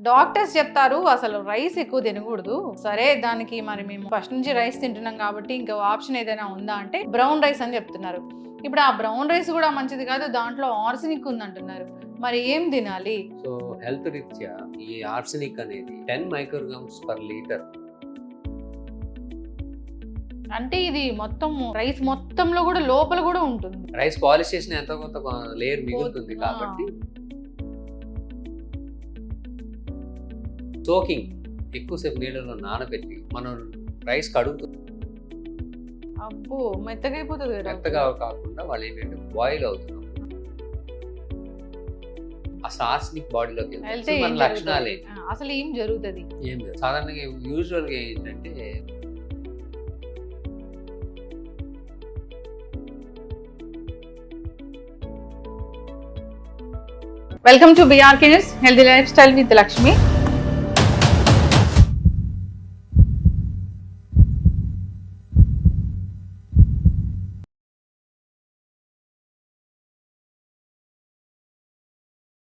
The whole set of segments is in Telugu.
డాక్టర్స్ చెప్తారు అసలు రైస్ ఎక్కువ తినకూడదు. సరే దానికి మరి మేము ఫస్ట్ నుంచి రైస్ తింటున్నాం కాబట్టి ఇంకా ఆప్షన్ ఏదైనా ఉందా అంటే బ్రౌన్ రైస్ అని చెప్తున్నారు. ఇప్పుడు ఆ బ్రౌన్ రైస్ కూడా మంచిది కాదు. దాంట్లో ఆర్సెనిక్ ఉందంటున్నారు. మరి ఏం తినాలి? సో హెల్త్ రీత్యా ఈ ఆర్సెనిక్ అనేది 10 మైక్రోగ్రామ్స్ పర్ లీటర్. అంటే ఇది మొత్తం రైస్ మొత్తంలో కూడా లోపల కూడా ఉంటుంది. రైస్ పాలిష్ చేసిన ఎంతో కొంత లేయర్ మిగులుతుంది ఆ. కాబట్టి సోకింగ్ ఎక్కువసేపు నీళ్ళలో నానబెట్టి మనం రైస్ కడుగుతూ అబ్బో మెత్తగా అయిపోతుంది కదా. మెత్తగా కాకుండా వాళ్ళు ఏంటంటే బాయిల్ అవుతున్నాం. అసలు ఆర్సెనిక్ బాడీలోకి వెళ్తే మన ఏం లక్షణాలు జరుగుతుంది? ఏంటి? అసలు ఏం జరుగుతుంది? ఏం లేదు. సాధారణంగా యూజువల్గా ఏంటంటే welcome to BRK news healthy life style with Lakshmi.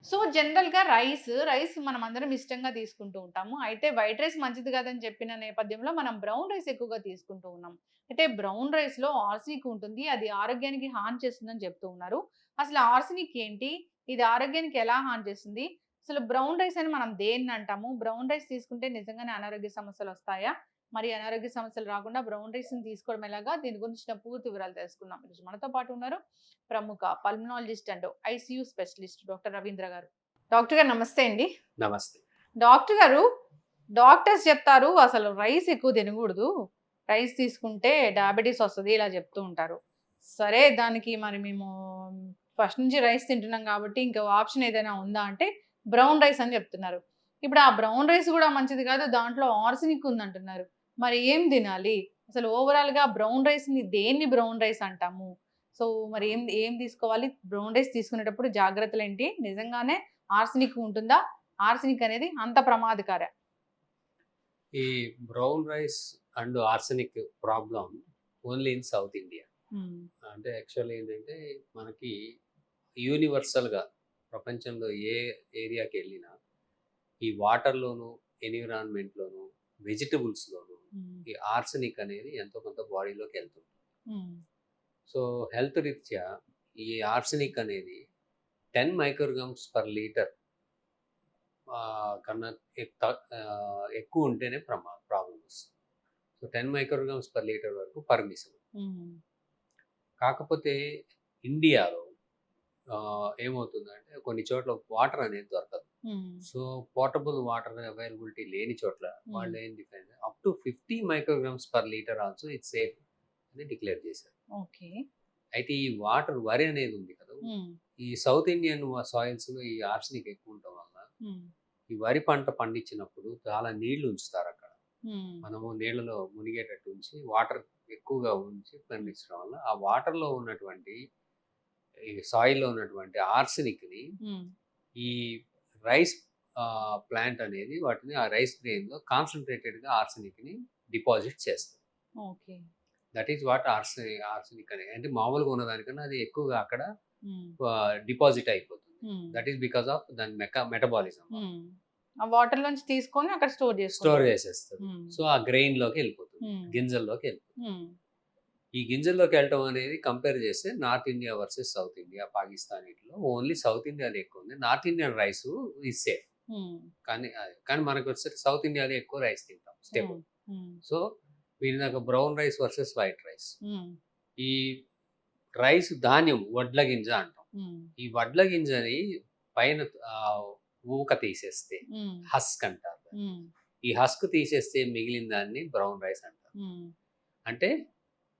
So జనరల్గా రైస్ మనం అందరం ఇష్టంగా తీసుకుంటూ ఉంటాము. అయితే వైట్ రైస్ మంచిది కాదని చెప్పిన నేపథ్యంలో మనం బ్రౌన్ రైస్ ఎక్కువగా తీసుకుంటూ ఉన్నాం. అయితే బ్రౌన్ రైస్లో ఆర్సెనిక్ ఉంటుంది. అది ఆరోగ్యానికి హాని చేస్తుందని చెప్తూ ఉన్నారు. అసలు ఆర్సెనిక్ ఏంటి? ఇది ఆరోగ్యానికి ఎలా హాని చేస్తుంది? అసలు బ్రౌన్ రైస్ అని మనం దేన్ని అంటాము? బ్రౌన్ రైస్ తీసుకుంటే నిజంగానే అనారోగ్య సమస్యలు వస్తాయా? మరి అనారోగ్య సమస్యలు రాకుండా బ్రౌన్ రైస్ని తీసుకోవడం ఎలాగా? దీని గురించిన పూర్తి వివరాలు తెలుసుకుందాం. ఈరోజు మనతో పాటు ఉన్నారు ప్రముఖ pulmonologist and ICU specialist doctor Ravindra గారు. డాక్టర్ గారు నమస్తే అండి. నమస్తే. డాక్టర్ గారు, డాక్టర్స్ చెప్తారు అసలు రైస్ ఎక్కువ తినకూడదు. రైస్ తీసుకుంటే డయాబెటీస్ వస్తది ఇలా చెప్తూ ఉంటారు. సరే దానికి మరి మేము ఫస్ట్ నుంచి రైస్ తింటున్నాం కాబట్టి ఇంకా ఆప్షన్ ఏదైనా ఉందా అంటే బ్రౌన్ రైస్ అని చెప్తున్నారు. ఇప్పుడు ఆ బ్రౌన్ రైస్ కూడా మంచిది కాదు. దాంట్లో ఆర్సెనిక్ ఉందంటున్నారు. మరి ఏం తినాలి? అసలు ఓవరాల్‌గా బ్రౌన్ రైస్‌ని దేన్ని బ్రౌన్ రైస్ అంటాము? సో మరి ఏం ఏం తీసుకోవాలి? బ్రౌన్ రైస్ తీసుకునేటప్పుడు జాగ్రత్తలేంటి? నిజంగానే ఆర్సెనిక్ ఉంటుందా? ఆర్సెనిక్ అనేది అంత ప్రమాదకారా? ఈ brown rice and arsenic problem only in south India. అంటే యాక్చువల్లీ ఏంటంటే మనకి యూనివర్సల్గా ప్రపంచంలో ఏ ఏరియాకి వెళ్ళినా ఈ వాటర్లోను, ఎన్విరాన్మెంట్లోను, వెజిటబుల్స్లోను ఈ ఆర్సెనిక్ అనేది ఎంతో కొంత బాడీలోకి వెళ్తుంది. సో హెల్త్ రీత్యా ఈ ఆర్సెనిక్ అనేది 10 మైక్రోగ్రామ్స్ పర్ లీటర్ కన్నా ఎక్కువ ఉంటేనే ప్రాబ్లం వస్తుంది. సో 10 మైక్రోగ్రామ్స్ పర్ లీటర్ వరకు పర్మిషన్. కాకపోతే ఇండియాలో ఏమవుతుందంటే కొన్ని చోట్ల వాటర్ అనేది దొరకదు. సో పోర్టబుల్ వాటర్ అవైలబిలిటీ లేని చోట్ల వాళ్ళు ఏం define up to 50 micrograms per litre also it's safe అని డిక్లేర్ చేశారు. అయితే ఈ వాటర్ వరి అనేది ఉంది కదా, ఈ సౌత్ ఇండియన్ సాయిల్స్ లో ఈ ఆర్సెనిక్ ఎక్కువ ఉండటం వల్ల ఈ వరి పంట పండించినప్పుడు చాలా నీళ్లు ఉంచుతారు అక్కడ. మనము నీళ్ళలో మునిగేటట్టు ఉంచి వాటర్ ఎక్కువగా ఉంచి పండించడం వల్ల ఆ వాటర్ లో ఉన్నటువంటి ఈ సాయిల్లో ఉన్నటువంటి ఆర్సెనిక్ ని ఈ రైస్ ప్లాంట్ అనేది వాటిని ఆ రైస్ గ్రెయిన్ లో కాన్సన్ట్రేటెడ్ గా ఆర్సెనిక్ ని డిపాజిట్ చేస్తుంది. దట్ ఈస్ వాట్ ఆర్సెనిక్ అనేది. అంటే మామూలుగా ఉన్నదానికన్నా అది ఎక్కువగా అక్కడ డిపాజిట్ అయిపోతుంది. దట్ ఈస్ బికాస్ ఆఫ్ దాని మెటబాలిజం. ఆ వాటర్ నుంచి తీసుకొని అక్కడ స్టోర్ చేసేస్తుంది. సో ఆ గ్రెయిన్ లోకి వెళ్ళిపోతుంది, గింజల్లోకి వెళ్ళిపోతుంది. ఈ గింజల్లోకి వెళ్ళటం అనేది కంపేర్ చేస్తే north India versus south India, Pakistan ఇట్లో ఓన్లీ సౌత్ ఇండియాలో ఎక్కువ ఉంది. North Indian rice is safe. కానీ మనకు వచ్చేసరికి సౌత్ ఇండియాలో ఎక్కువ రైస్ తింటాం స్టేబుల్. సో వీళ్ళకి brown rice versus white rice. ఈ రైస్ ధాన్యం వడ్ల గింజ అంటాం. ఈ వడ్ల గింజని పైన ఊక తీసేస్తే హస్క్ అంటారు. ఈ హస్క్ తీసేస్తే మిగిలిన దాన్ని బ్రౌన్ రైస్ అంటారు. అంటే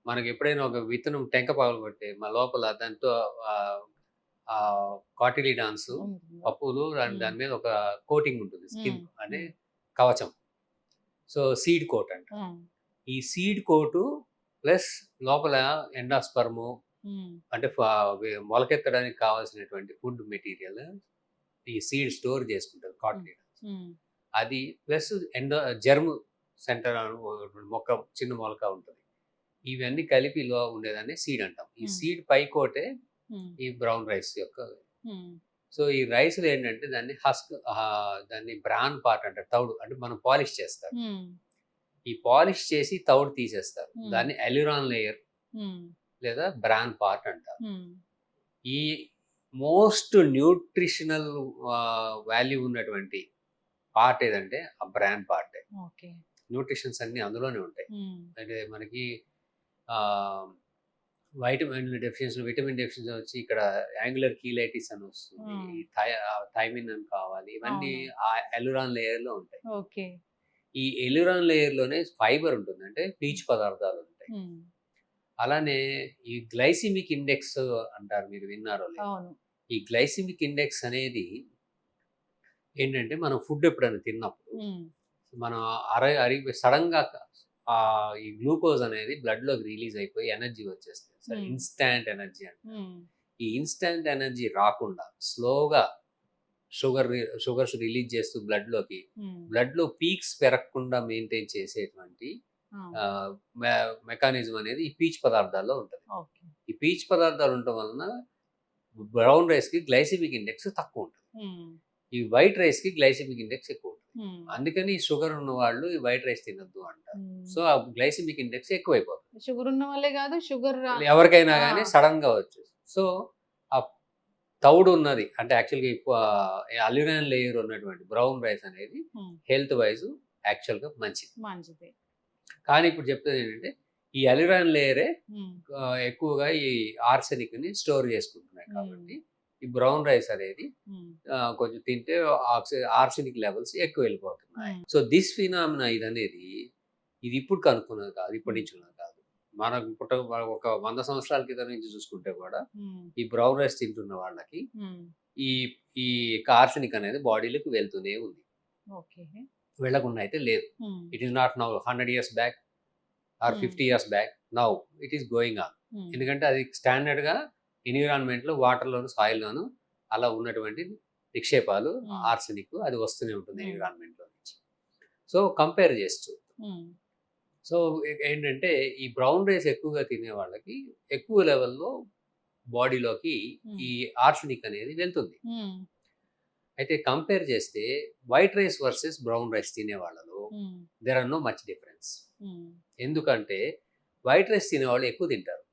మనకి ఎప్పుడైనా ఒక విత్తనం టెంక పగలగొట్టే మా లోపల దాంతో కాటిలిడాన్స్ పప్పులు దాని మీద ఒక కోటింగ్ ఉంటుంది, స్కిన్ అనే కవచం. సో సీడ్ కోట్ అంట. ఈ సీడ్ కోటు ప్లస్ లోపల ఎండాస్పర్ము అంటే మొలకెత్తడానికి కావాల్సినటువంటి ఫుడ్ మెటీరియల్ ఈ సీడ్ స్టోర్ చేసుకుంటారు కాటిలిడాన్స్. అది ప్లస్ జర్మ్ సెంటర్ మొక్క, చిన్న మొలక ఉంటుంది. ఇవన్నీ కలిపి లో ఉండేదాన్ని సీడ్ అంటాం. ఈ సీడ్ పై కోటే ఈ బ్రౌన్ రైస్ యొక్క. సో ఈ రైస్లో ఏంటంటే దాన్ని దాన్ని బ్రాన్ పార్ట్ అంటారు, తౌడు అంటే మనం పాలిష్ చేస్తారు. ఈ పాలిష్ చేసి తౌడు తీసేస్తారు, దాన్ని ఎల్యూరాన్ లేయర్ లేదా బ్రాన్ పార్ట్ అంటారు. ఈ మోస్ట్ న్యూట్రిషనల్ వాల్యూ ఉన్నటువంటి పార్ట్ ఏదంటే ఆ బ్రాన్ పార్ట్. న్యూట్రిషన్స్ అన్ని అందులోనే ఉంటాయి. అంటే మనకి విటమిన్ డెఫిషియన్సీ వచ్చి ఇక్కడ యాంగులర్ కీలైటిస్ అని వస్తుంది, థైమిన్ అని కావాలి, ఇవన్నీ ఆ ఎల్యూరాన్ లేయర్ లో ఉంటాయి. ఈ ఎల్యూరాన్ లేయర్ లోనే ఫైబర్ ఉంటుంది, అంటే పీచు పదార్థాలు ఉంటాయి. అలానే ఈ గ్లైసిమిక్ ఇండెక్స్ అంటారు, మీరు విన్నారో లేదు. ఈ గ్లైసిమిక్ ఇండెక్స్ అనేది ఏంటంటే మనం ఫుడ్ ఎప్పుడైనా తిన్నప్పుడు మనం సడన్ గా ఈ గ్లూకోజ్ అనేది బ్లడ్ లోకి రిలీజ్ అయిపోయి ఎనర్జీ వచ్చేస్తుంది, ఇన్స్టాంట్ ఎనర్జీ అంటే. ఈ ఇన్స్టాంట్ ఎనర్జీ రాకుండా స్లోగా షుగర్స్ రిలీజ్ చేస్తూ బ్లడ్ లో పీక్స్ పెరగకుండా మెయింటైన్ చేసేటువంటి మెకానిజం అనేది ఈ పీచు పదార్థాల్లో ఉంటుంది. ఈ పీచు పదార్థాలు ఉండటం వలన బ్రౌన్ రైస్ కి గ్లైసిమిక్ ఇండెక్స్ తక్కువ ఉంటుంది, ఈ వైట్ రైస్ కి గ్లైసిమిక్ ఇండెక్స్ ఎక్కువ ఉంటుంది. అందుకని షుగర్ ఉన్న వాళ్ళు ఈ వైట్ రైస్ తినొద్దు అంటారు. సో ఆ గ్లైసిమిక్ ఇండెక్స్ ఎక్కువైపోతుంది. షుగర్ ఉన్న వాళ్ళే కాదు, షుగర్ ఎవరికైనా కానీ సడన్ గా వచ్చేసి. సో ఆ తౌడు ఉన్నది అంటే యాక్చువల్గా అల్యూరాన్ లేయర్ ఉన్నటువంటి బ్రౌన్ రైస్ అనేది హెల్త్ వైజ్ యాక్చువల్గా మంచిది. కానీ ఇప్పుడు చెప్పేది ఏంటంటే ఈ అల్యూరాన్ లేయరే ఎక్కువగా ఈ ఆర్సెనిక్ ని స్టోర్ చేసుకుంటున్నాయి. కాబట్టి ఈ బ్రౌన్ రైస్ అనేది కొంచెం తింటే ఆర్సెనిక్ లెవెల్స్ ఎక్కువ వెళ్ళిపోతున్నాయి. సో దిస్ ఫినామినా ఇది ఇప్పుడు కనుక్కున్నది కాదు, ఇప్పటి నుంచి ఉన్నది కాదు. మనకు ఒక 100 సంవత్సరాల క్రితం నుంచి చూసుకుంటే కూడా ఈ బ్రౌన్ రైస్ తింటున్న వాళ్ళకి ఈ ఆర్సెనిక్ అనేది బాడీలోకి వెళ్తూనే ఉంది, వెళ్ళకుండా అయితే లేదు. It is not now 100 years back or 50 years back, now it is going on. ఎందుకంటే అది స్టాండర్డ్ గా ఎన్విరాన్మెంట్ లో వాటర్ లోను సాయిల్ లోను అలా ఉన్నటువంటి నిక్షేపాలు ఆర్సెనిక్ అది వస్తూనే ఉంటుంది ఎన్విరాన్మెంట్ లో నుంచి. సో కంపేర్ చేస్తూ సో ఏంటంటే ఈ బ్రౌన్ రైస్ ఎక్కువగా తినే వాళ్ళకి ఎక్కువ లెవెల్లో బాడీలోకి ఈ ఆర్సెనిక్ అనేది వెళ్తుంది. అయితే కంపేర్ చేస్తే white rice versus brown rice తినే వాళ్ళలో there are no much difference. ఎందుకంటే వైట్ రైస్ తినేవాళ్ళు ఎక్కువ తింటారు.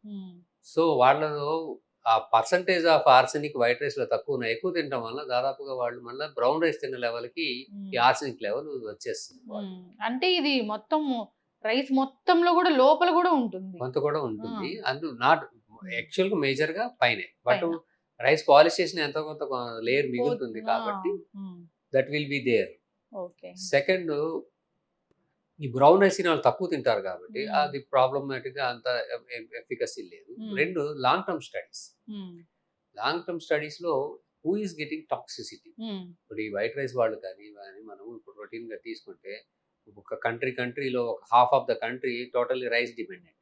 సో వాళ్ళలో ఆ percentage of arsenic white rice లో తక్కువ ఎక్కువ తినడం వల్ల దాదాపుగా వాళ్ళు మళ్ళీ బ్రౌన్ రైస్ తిన్న లెవెల్ కి ఈ ఆర్సెనిక్ లెవెల్ వచ్చేస్తుంది. అంటే ఇది మొత్తం రైస్ మొత్తంలో కూడా లోపల కూడా ఉంటుంది, కొంత కూడా ఉంటుంది. అందులో నాట్ యాక్చువల్ గా మేజర్ గా పైనే, బట్ రైస్ పాలిష్ చేసిన ఎంత కొంత లేయర్ మిగులుతుంది కాబట్టి that will be there. Second, ఈ బ్రౌన్ రైస్ వాళ్ళు తక్కువ తింటారు కాబట్టి అది ప్రాబ్లమాటిక్ గా అంత ఎఫికసీ లేదు. రెండు, లాంగ్ టర్మ్ స్టడీస్ లో హూ ఈస్ గెటింగ్ టాక్సిసిటీ. ఇప్పుడు ఈ వైట్ రైస్ వాళ్ళు కానీ మనం ఇప్పుడు రొటీన్ గా తీసుకుంటే ఒక కంట్రీలో ఒక half of the country totally rice dependent.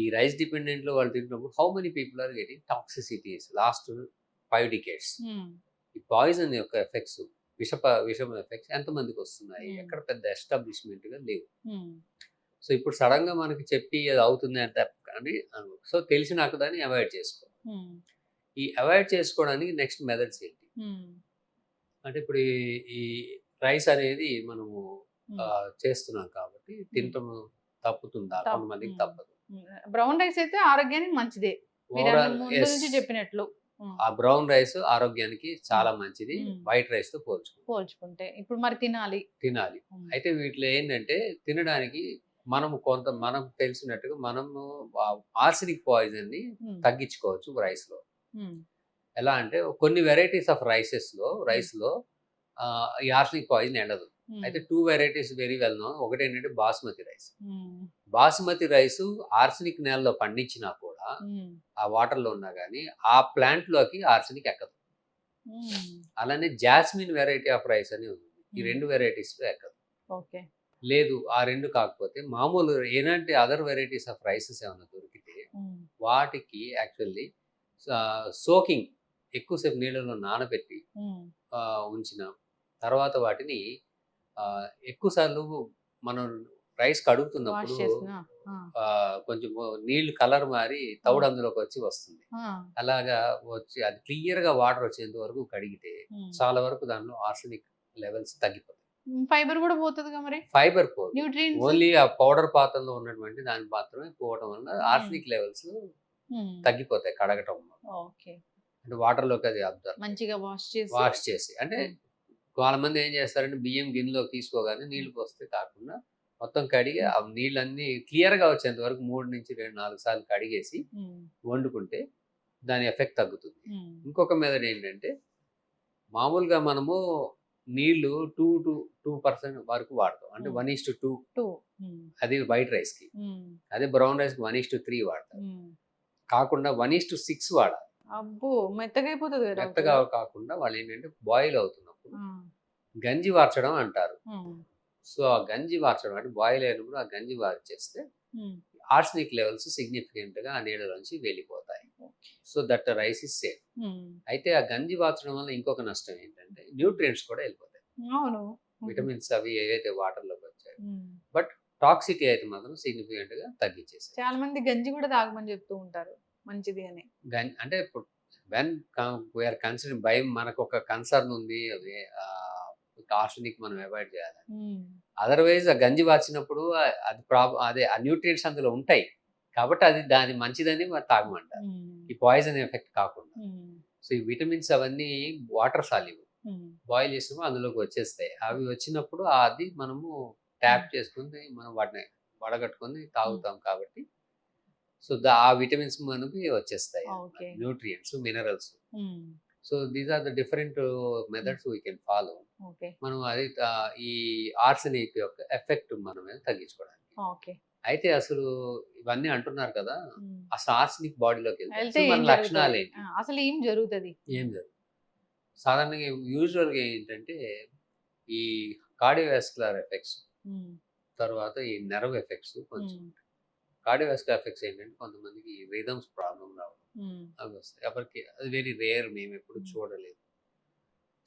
ఈ రైస్ డిపెండెంట్ లో వాళ్ళు తింటున్నప్పుడు how many people are getting toxicities last 5 decades. ఈ పాయిజన్ యొక్క ఎఫెక్ట్స్, విషం ఎఫెక్ట్స్ ఎంతమందికి వస్తున్నాయి? ఎక్కడ పెద్ద ఎస్టాబ్లిష్మెంట్ గా లేవు. సో ఇప్పుడు సడన్ గా మనకి చెప్పి అది అవుతుంది అంటే కానీ సో తెలిసినాక దాన్ని అవాయిడ్ చేసుకో. ఈ అవాయిడ్ చేసుకోవడానికి నెక్స్ట్ మెథడ్స్ ఏంటి అంటే ఇప్పుడు ఈ రైస్ అనేది మనము చేస్తున్నాం కాబట్టి తినటం తప్పుతుందా? కొంతమందికి తప్పదు. బ్రౌన్ రైస్ అయితే ఆరోగ్యానికి మంచిదే చెప్పినట్లు. ఆ బ్రౌన్ రైస్ ఆరోగ్యానికి చాలా మంచిది వైట్ రైస్ తో పోల్చుకుంటే. ఇప్పుడు మరి తినాలి. అయితే వీటిలో ఏంటంటే తినడానికి మనకు తెలిసినట్టుగా మనము ఆర్సెనిక్ పాయిజన్ ని తగ్గించుకోవచ్చు రైస్ లో. ఎలా అంటే కొన్ని వెరైటీస్ ఆఫ్ రైస్ లో ఈ ఆర్సెనిక్ పాయిజన్ ఎండదు. అయితే 2 varieties వెరీ వెల్ నోన్. ఒకటి ఏంటంటే బాస్మతి రైస్ ఆర్సెనిక్ నేలలో పండించినా కూడా ఆ వాటర్ లో ఉన్నా కానీ ఆ ప్లాంట్ లోకి ఆర్సెనిక్ ఎక్కదు. అలానే జాస్మిన్ వెరైటీ ఆఫ్ రైస్ అని ఉంది, ఈ 2 varieties లో ఎక్కదు. లేదు ఆ 2 కాకపోతే మామూలు ఏనంటే అదర్ వెరైటీస్ ఆఫ్ రైసెస్ ఏమైనా దొరికితే వాటికి యాక్చువల్లీ సోకింగ్ ఎక్కువసేపు నీళ్ళలో నానబెట్టి ఉంచిన తర్వాత వాటిని ఎక్కువ సార్లు మనం రైస్ వాష్ కడుగుతున్నప్పుడు చేసిన కొంచెం నీళ్లు కలర్ మారి తౌడు అందులోకి వచ్చి వస్తుంది. అలాగా వచ్చి అది క్లియర్‌గా వాటర్ వచ్చేంత వరకు కడిగితే చాలా వరకు దానిలో ఆర్సెనిక్ లెవెల్స్ తగ్గిపోతాయి. ఫైబర్ కూడా పోతదిగా మరి? ఫైబర్ పోదు. న్యూట్రియంట్స్? ఓన్లీ ఆ పౌడర్ పాత్రలో ఉన్నటువంటి దాన్ని మాత్రమే పోవడం వల్ల ఆర్సెనిక్ లెవెల్స్ తగ్గిపోతాయి కడగటం వల్ల. ఓకే. అంటే వాటర్‌లోకి అది అబ్జర్వ్ మంచిగా వాష్ చేసి అంటే కొంతమంది ఏం చేస్తారంటే బియ్యం గిన్నెలోకి తీసుకోగానే నీళ్లు పోస్తే కాకుండా మొత్తం కడిగి ఆ నీళ్ళన్నీ క్లియర్‌గా వచ్చేంత వరకు 3-4 సార్లు కడిగేసి వండుకుంటే దాని ఎఫెక్ట్ తగ్గుతుంది. ఇంకొక మెథడ్ ఏంటంటే మామూలుగా మనము నీళ్లు 2% వరకు వాడతాం. అంటే 1:2 2 అది వైట్ రైస్‌కి. అదే బ్రౌన్ రైస్‌కి 1:3 వాడతాం. కాకుండా 1:6 వాడాలి. అబ్బో! మెత్తగా అయిపోతది కదా డాక్టర్ మెత్తగా గారు? కాకుండా వాళ్ళు ఏంటంటే బాయిల్ అవుతున్నప్పుడు గంజి వార్చడం అంటారు. సో ఆ గంజి వార్చడం అంటే బాయిల్ అయినప్పుడు ఆ గంజి వార్చేస్తే ఆర్సెనిక్ లెవెల్స్ సిగ్నిఫికెంట్‌గా ఆ నీళ్ళలోంచి వెళ్ళిపోతాయి. So that rice is safe. అయితే ఆ గంజి వార్చడం వల్ల ఇంకొక నష్టం ఏంటంటే న్యూట్రియంట్స్ కూడా వెళ్ళిపోతాయి. అవును. విటమిన్స్ అవి ఏవైతే వాటర్‌లోకి వచ్చాయో. బట్ టాక్సిటీ అయితే మాత్రం సిగ్నిఫికెంట్‌గా తగ్గించేసాయి. చాలా మంది గంజి కూడా తాగమని చెప్తూ ఉంటారు. మంచిది అని. అంటే ఇప్పుడు వెన్ వీఆర్ కన్సిడరింగ్ భయం మనకు ఒక కన్సర్న్ ఉంది. అది ఆర్సెనిక్ మనం అవాయిడ్ చేయాలని. అదర్‌వైజ్ ఆ గంజి వార్చినప్పుడు అది అదే ఆ న్యూట్రియంట్స్ అందులో ఉంటాయి. కాబట్టి అది దాని మంచిదని తాగమంటారు. ఈ పాయిజన్ ఎఫెక్ట్ కాకుండా. సో ఈ విటమిన్స్ అవన్నీ వాటర్ సాల్యుబుల్. బాయిల్ చేసినప్పుడు అందులోకి వచ్చేస్తాయి. అవి వచ్చినప్పుడు అది మనము ట్యాప్ చేసుకొని మనం వాటిని వడగట్టుకొని తాగుతాం కాబట్టి సో ఆ విటమిన్స్ మనకి వచ్చేస్తాయి. Nutrients, minerals. So these are the different methods we can follow. మనం అది ఈ ఆర్సెనిక్ యొక్క ఎఫెక్ట్ మన మీద తగ్గించుకోవడానికి. అయితే అసలు ఇవన్నీ అంటున్నారు కదా, అసలు ఆర్సెనిక్ బాడీలోకి వెళ్తే మన లక్షణాలు ఏంటి? అసలు ఏం జరుగుతుంది? సాధారణంగా యూజువల్గా ఏంటంటే ఈ కార్డియోవాస్కులర్ ఎఫెక్ట్స్, తర్వాత ఈ నెర్వ్ ఎఫెక్ట్స్ కొంచెం. కార్డియోవాస్కులర్ ఎఫెక్ట్స్ ఏంటంటే కొంతమందికి రిథమ్స్ ప్రాబ్లమ్ రావడం అవి వస్తాయి. ఎవరికి అది వెరీ రేర్, మేము ఎప్పుడు చూడలేదు.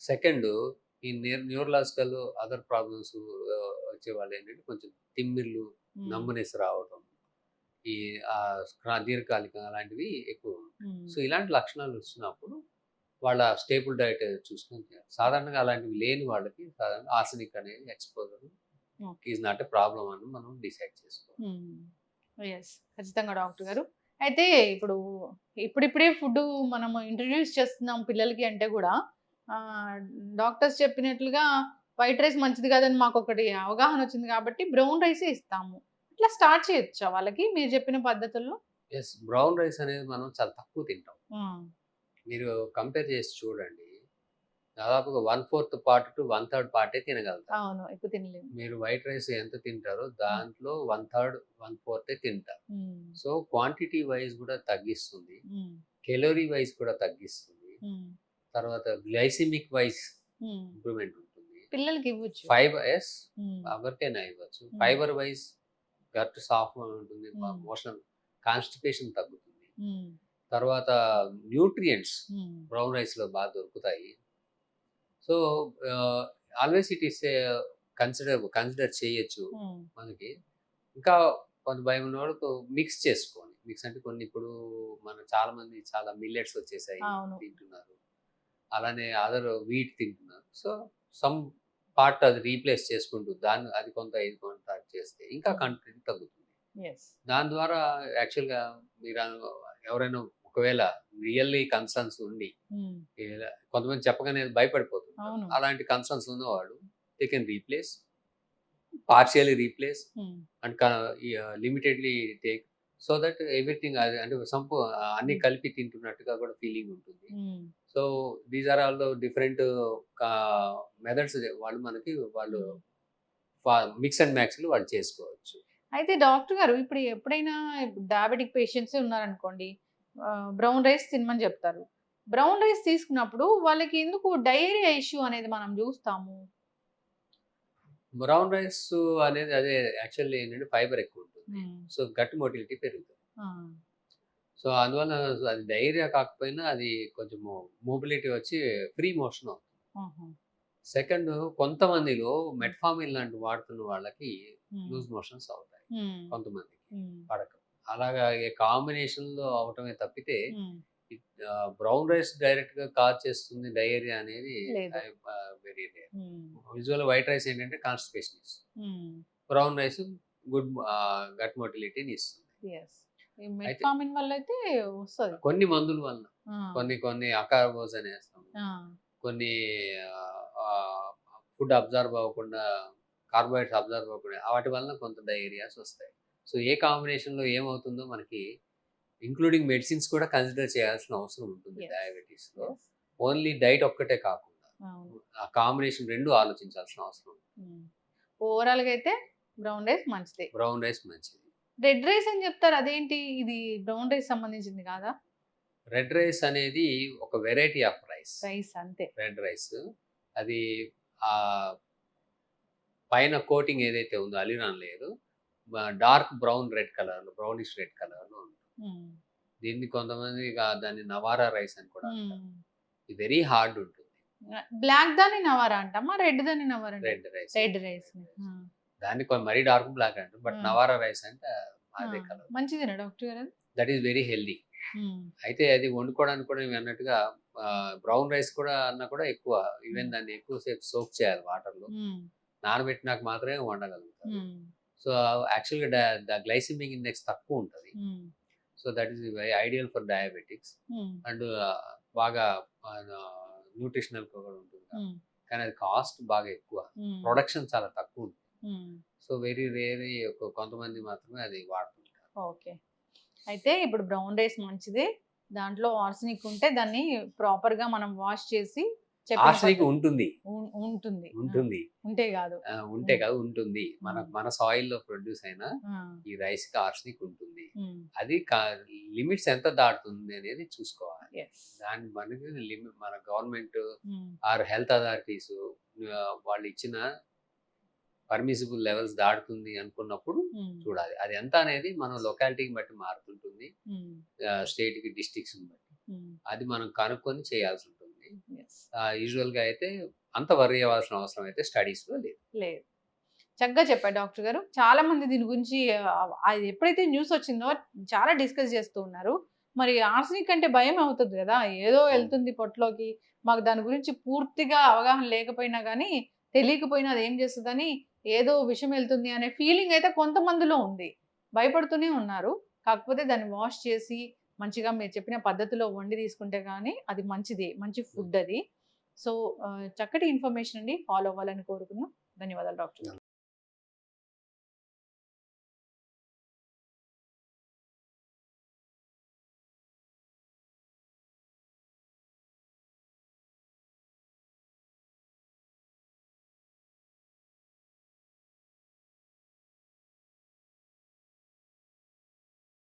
సెకండ్ ఈ న్యూరలాజికల్ అదర్ ప్రాబ్లమ్స్ వచ్చే వాళ్ళు ఏంటంటే కొంచెం తిమ్మిర్లు, నమ్మునెస్ రావడం, ఈ దీర్ఘకాలిక అలాంటివి ఎక్కువ. సో ఇలాంటి లక్షణాలు వచ్చినప్పుడు వాళ్ళ స్టేబుల్ డైట్ చూసుకొని సాధారణంగా అలాంటివి లేని వాళ్ళకి సాధారణంగా ఆర్సెనిక్ అనేది exposure is not a problem అని మనం డిసైడ్ చేసుకోవాలి. ఖచ్చితంగా డాక్టర్ గారు. అయితే ఇప్పుడిప్పుడే ఫుడ్ మనం ఇంట్రడ్యూస్ చేస్తున్నాం పిల్లలకి అంటే కూడా డాక్టర్స్ చెప్పినట్లుగా వైట్ రైస్ మంచిది కాదని మాకు ఒకటి అవగాహన వచ్చింది కాబట్టి బ్రౌన్ రైసే ఇస్తాము. ఇట్లా స్టార్ట్ చేయొచ్చా వాళ్ళకి మీరు చెప్పిన పద్ధతుల్లో? బ్రౌన్ రైస్ అనేది మనం చాలా తక్కువ తింటాం. మీరు కంపేర్ చేసి చూడండి, దాదాపుగా 1/4 పార్ట్ టు 1/3 పార్టే తినగలుగుతారు. అవును, ఎక్కువ తినలేము. మీరు వైట్ రైస్ ఎంత తింటారో దాంట్లో 1/3 1/4 తింటారు. సో క్వాంటిటీ వైజ్ కూడా తగ్గిస్తుంది, కెలోరీ వైజ్ కూడా తగ్గిస్తుంది, తర్వాత గ్లైసిమిక్ వైజ్ ఇంప్రూవ్మెంట్ ఉంటుంది. పిల్లలకి ఇవ్వచ్చు. ఎవరికైనా ఇవ్వచ్చు. ఫైబర్ వైజ్ గట్ సాఫ్ట్ ఉంటుంది, మోషన్ కాన్స్టిపేషన్ తగ్గుతుంది. తర్వాత న్యూట్రియంట్స్ బ్రౌన్ రైస్ లో బాగా దొరుకుతాయి. So always it is consider చేయొచ్చు మనకి. ఇంకా కొంత భయం ఉన్న వాళ్ళకు మిక్స్ చేసుకోండి. మిక్స్ అంటే కొన్ని ఇప్పుడు చాలా మంది చాలా మిల్లెట్స్ వచ్చేసాయి తింటున్నారు, అలానే అదర్ వీట్ తింటున్నారు. సో సమ్ పార్ట్ అది రీప్లేస్ చేసుకుంటూ దాన్ని అది కొంత ఇది కొంత చేస్తే ఇంకా కంటెంట్ తగ్గుతుంది. దాని ద్వారా యాక్చువల్గా మీరు ఎవరైనా ఒకవేళ రియల్లీ కన్సర్న్స్ ఉండి కొంతమంది చెప్పగానే భయపడిపోతున్నారు, అలాంటి కన్సర్న్స్ ఉన్నవాళ్ళు they can replace, partially replace and limitedly take, so that everything అంటే అన్ని కలిపి తింటున్నట్టుగా కూడా ఫీలింగ్ ఉంటుంది. So these are all different methods వాళ్ళు మిక్స్ అండ్ మ్యాక్స్ వాళ్ళు చేసుకోవచ్చు. అయితే డాక్టర్ గారు ఇప్పుడు ఎప్పుడైనా డయాబెటిక్ పేషెంట్స్ ఉన్నారనుకోండి, బ్రౌన్ రైస్ తినమని చెప్తారు. బ్రౌన్ రైస్ తీసుకున్నప్పుడు వాళ్ళకి ఎందుకు డయేరియా ఇష్యూ అనేది మనం చూస్తాము? బ్రౌన్ రైస్ అనేది అదే యాక్చువల్లీ ఏంటంటే ఫైబర్ ఎక్కువ ఉంటుంది. సో గట్ మోటిలిటీ పెరుగుతుంది. సో అందువల్ల అది డైరియా కాకపోయినా అది కొంచెం మొబిలిటీ వచ్చి ఫ్రీ మోషన్ అవుతుంది. సెకండ్, కొంతమందిలో మెట్ఫార్మిన్ లాంటి వాడుతున్న వాళ్ళకి లూజ్ మోషన్స్ అవుతాయి కొంతమందికి పడక. అలాగా కాంబినేషన్లో అవటమే తప్పితే బ్రౌన్ రైస్ డైరెక్ట్ గా కాజ్ చేస్తుంది డయేరియా అనేది లేదు. Very rare. Usual white rice ఏంటంటే కాన్స్టిపేషన్ ఇస్తుంది, బ్రౌన్ రైస్ గుడ్ గట్ మొటిలిటీని ఇస్తుంది. ఈ మెట్ఫార్మిన్ వల్ల అయితే వస్తుంది కొన్ని మందుల వల్ల, కొన్ని అకార్బోస్ అని వేస్తాం, కొన్ని ఫుడ్ అబ్జర్వ్ అవ్వకుండా, కార్బోహైడ్రేట్స్ అబ్జర్వ్ అవ్వకుండా, వాటి వల్ల కొంత డయేరియాస్ వస్తాయి. సో ఏ కాంబినేషన్లో ఏమవుతుందో మనకి ఇంక్లూడింగ్ మెడిసిన్స్ కూడా కన్సిడర్ చేయాల్సిన అవసరం ఉంటుంది డయాబెటీస్లో. ఓన్లీ డైట్ ఒక్కటే కాకుండా ఆ కాంబినేషన్ రెండు ఆలోచించాల్సిన అవసరం. ఓవరాల్ గా అయితే బ్రౌన్ రైస్ మంచిది. బ్రౌన్ రైస్ మంచిది. రెడ్ రైస్ అని చెప్తారు, అదేంటి? ఇది బ్రౌన్ రైస్ సంబంధించింది కాదా? రెడ్ రైస్ అనేది ఒక వెరైటీ ఆఫ్ రైస్ అంతే. రెడ్ రైస్ అది ఆ పైన కోటింగ్ ఏదైతే ఉందో అలిరాన్ లేదు, dark brown red colour, brownish red colour లో ఉంటుంది. దీన్ని కొంతమంది దాన్ని నవారా రైస్ అని కూడా అంటారు. ఇది వెరీ హార్డ్ ఉంటుంది. బ్లాక్ దాన్ని నవారా అంటామా, రెడ్ దాన్ని నవారా? Red rice. దాన్ని మరీ డార్క్ బ్లాక్ అంటారు, బట్ నవారా రైస్ అంటే అదే కలర్. మంచిదేనా డాక్టర్ గారు? That is very healthy. అయితే అది వండుకోవడానికి కూడా మేము అన్నట్టుగా బ్రౌన్ రైస్ కూడా అన్నా కూడా ఎక్కువ, ఈవెన్ దాన్ని ఎక్కువసేపు సోక్ చేయాలి వాటర్ లో, నానబెట్టినాక మాత్రమే వండగలుగుతారు. సో యాక్చువల్గా ద గ్లైసిమిక్ ఇండెక్స్ తక్కువ ఉంటుంది. So that is very ideal for diabetics. And బాగా న్యూట్రిషనల్ కూడా ఉంటుంది, కానీ అది కాస్ట్ బాగా ఎక్కువ, ప్రొడక్షన్ చాలా తక్కువ ఉంటుంది. సో వెరీ రేర్ కొంతమంది మాత్రమే అది వాడుతుంటారు. ఓకే, అయితే ఇప్పుడు బ్రౌన్ రైస్ మంచిది, దాంట్లో ఆర్సనిక్ ఉంటే దాన్ని ప్రాపర్ గా మనం వాష్ చేసి ఆర్సనిక్ ఉంటుంది ఉంటుంది ఉంటుంది ఉంటే కాదు ఉంటుంది. మన సాయిల్ లో ప్రొడ్యూస్ అయిన ఈ రైస్ కి ఆర్సనిక్ ఉంటుంది. అది లిమిట్స్ ఎంత దాటుతుంది అనేది చూసుకోవాలి. దాని మనకి మన గవర్నమెంట్ ఆర్ హెల్త్ అథారిటీస్ వాళ్ళు ఇచ్చిన పర్మిసిబుల్ లెవెల్స్ దాటుతుంది అనుకున్నప్పుడు చూడాలి. అది ఎంత అనేది మనం లొకాలిటీకి బట్టి మారుతుంటుంది, స్టేట్ కి డిస్ట్రిక్ట్స్ బట్టి. అది మనం కనుక్కొని చేయాల్సి ఉంటుంది. యూజువల్ గా అయితే అంత వరీ అవ్వాల్సిన అవసరం అయితే స్టడీస్ లో లేదు. చక్కగా చెప్పారు డాక్టర్ గారు. చాలా మంది దీని గురించి అది ఎప్పుడైతే న్యూస్ వచ్చిందో చాలా డిస్కస్ చేస్తూ ఉన్నారు. మరి ఆర్సనిక్ అంటే భయం అవుతుంది కదా, ఏదో వెళ్తుంది పొట్టలోకి, మాకు దాని గురించి పూర్తిగా అవగాహన లేకపోయినా కానీ, తెలియకపోయినా అది ఏం చేస్తుందని, ఏదో విషయం వెళ్తుంది అనే ఫీలింగ్ అయితే కొంతమందిలో ఉంది, భయపడుతూనే ఉన్నారు. కాకపోతే దాన్ని వాష్ చేసి మంచిగా మీరు చెప్పిన పద్ధతిలో వండి తీసుకుంటే కానీ అది మంచిది, మంచి ఫుడ్ అది. సో చక్కటి ఇన్ఫర్మేషన్ అండి, ఫాలో అవ్వాలని కోరుకున్నాం. ధన్యవాదాలు డాక్టర్.